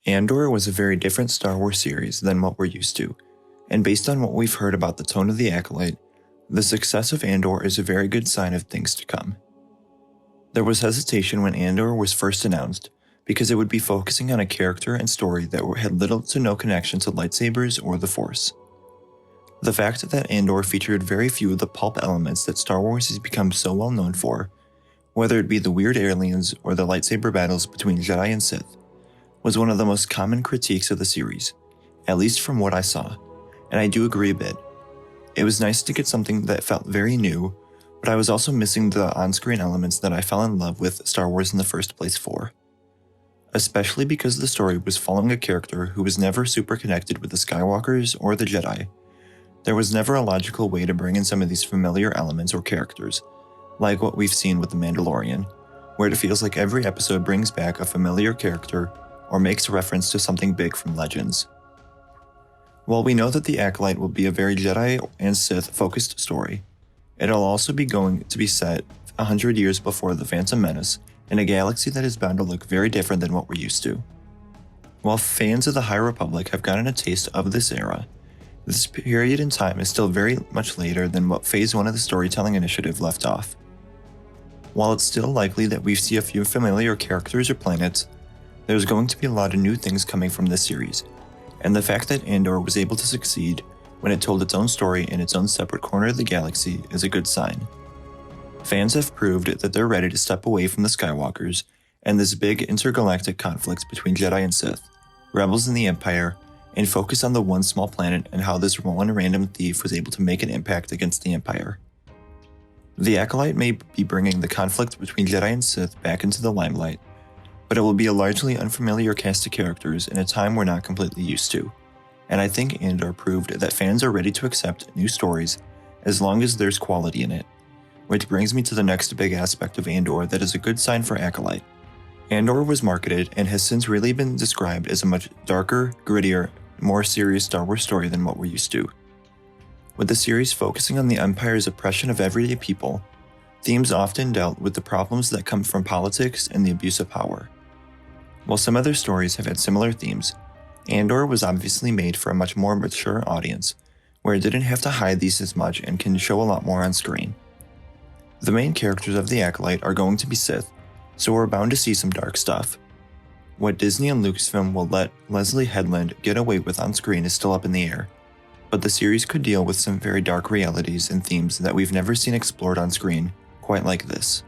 Andor was a very different Star Wars series than what we're used to, and based on what we've heard about the tone of the Acolyte, the success of Andor is a very good sign of things to come. There was hesitation when Andor was first announced, because it would be focusing on a character and story that had little to no connection to lightsabers or the Force. The fact that Andor featured very few of the pulp elements that Star Wars has become so well known for, whether it be the weird aliens or the lightsaber battles between Jedi and Sith, was one of the most common critiques of the series, at least from what I saw, and I do agree a bit. It was nice to get something that felt very new, but I was also missing the on-screen elements that I fell in love with Star Wars in the first place for. Especially because the story was following a character who was never super connected with the Skywalkers or the Jedi. There was never a logical way to bring in some of these familiar elements or characters, like what we've seen with The Mandalorian, where it feels like every episode brings back a familiar character or makes reference to something big from Legends. While we know that The Acolyte will be a very Jedi and Sith-focused story, it'll also be going to be set 100 years before The Phantom Menace in a galaxy that is bound to look very different than what we're used to. While fans of the High Republic have gotten a taste of this era, this period in time is still very much later than what Phase 1 of the storytelling initiative left off. While it's still likely that we see a few familiar characters or planets, there's going to be a lot of new things coming from this series, and the fact that Andor was able to succeed when it told its own story in its own separate corner of the galaxy is a good sign. Fans have proved that they're ready to step away from the Skywalkers and this big intergalactic conflict between Jedi and Sith, rebels and the Empire, and focus on the one small planet and how this one random thief was able to make an impact against the Empire. The Acolyte may be bringing the conflict between Jedi and Sith back into the limelight, but it will be a largely unfamiliar cast of characters in a time we're not completely used to, and I think Andor proved that fans are ready to accept new stories as long as there's quality in it, which brings me to the next big aspect of Andor that is a good sign for Acolyte. Andor was marketed and has since really been described as a much darker, grittier, more serious Star Wars story than what we're used to. With the series focusing on the Empire's oppression of everyday people, themes often dealt with the problems that come from politics and the abuse of power. While some other stories have had similar themes, Andor was obviously made for a much more mature audience, where it didn't have to hide these as much and can show a lot more on screen. The main characters of the Acolyte are going to be Sith, so we're bound to see some dark stuff. What Disney and Lucasfilm will let Leslie Headland get away with on screen is still up in the air, but the series could deal with some very dark realities and themes that we've never seen explored on screen quite like this.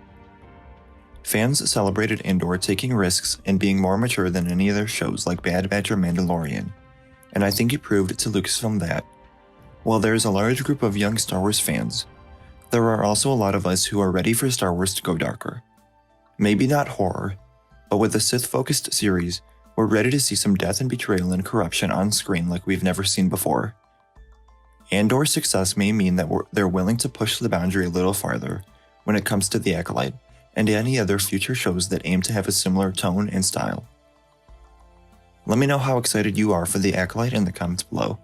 Fans celebrated Andor taking risks and being more mature than any other shows like Bad Batch or Mandalorian, and I think it proved to Lucasfilm that, while there is a large group of young Star Wars fans, there are also a lot of us who are ready for Star Wars to go darker. Maybe not horror, but with a Sith-focused series, we're ready to see some death and betrayal and corruption on screen like we've never seen before. Andor's success may mean that they're willing to push the boundary a little farther when it comes to The Acolyte and any other future shows that aim to have a similar tone and style. Let me know how excited you are for The Acolyte in the comments below.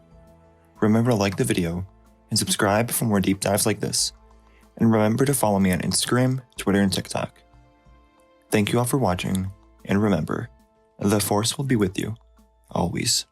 Remember to like the video and subscribe for more deep dives like this, and remember to follow me on Instagram, Twitter, and TikTok. Thank you all for watching, and remember, the Force will be with you, always.